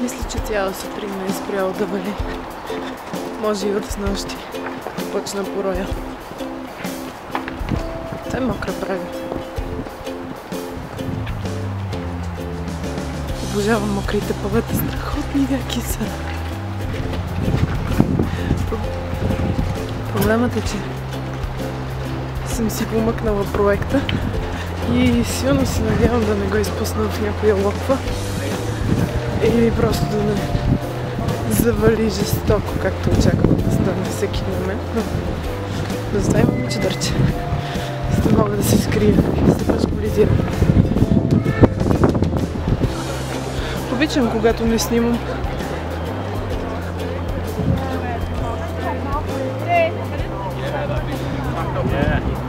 Мисля, че цяла сутрин ме е спряло да вали. Може и от снощи, като почна пороя. Това е мокра прага. Обожавам мокрите павета, страхотни яки са. Проблемът е, че съм си помъкнала проекта и силно се надявам да не го изпусна в някоя локва или просто да не завали жестоко, както очаквам да стане всеки момент, но затова имам чадърче, за да мога да се скрия и да се пашколизирам. Обичам, когато не снимам.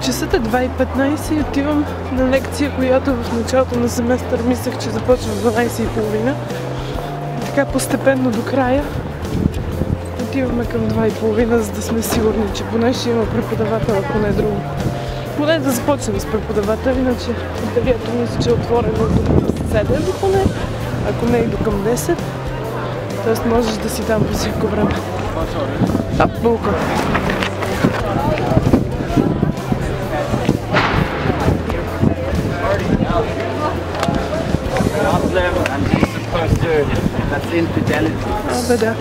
Часът е 2:15 и отивам на лекция, която в началото на семестър мислех, че започва в 12:30. Така постепенно до края отиваме към 2:30, за да сме сигурни, че поне ще има преподавател, ако не е друго. Поне да започнем с преподавател, иначе ателието мисля, че е отворено до към 7 поне, ако не и до към 10. Тоест можеш да си там по всяко време. Булка. And he's supposed to, that's infidelity. Абе да.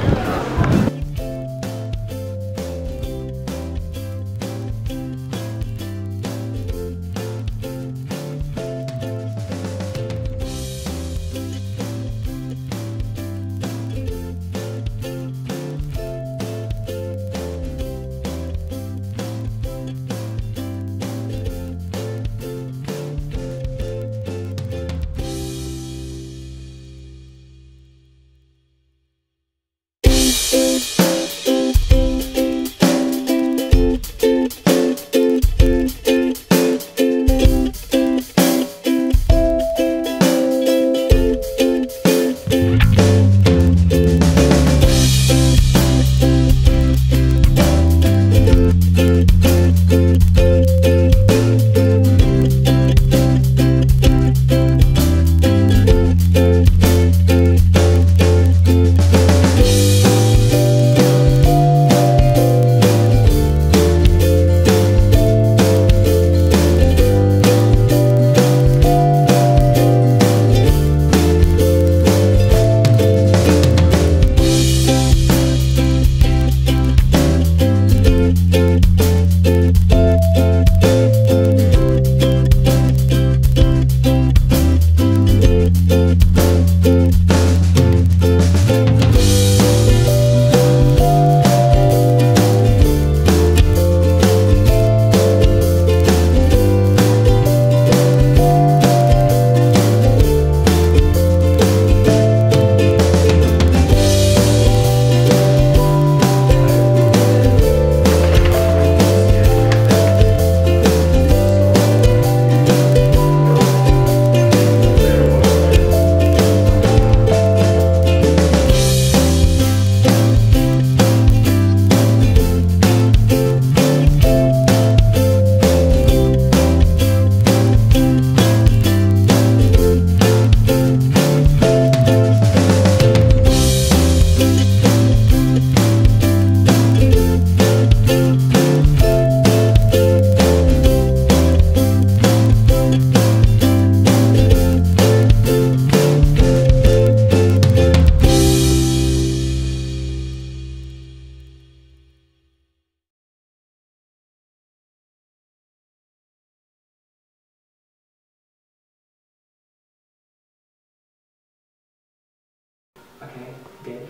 Okay, good.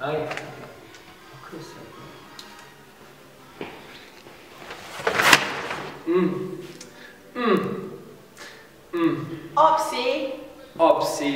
Oh yeah. Of course so. Opsy. Opsy.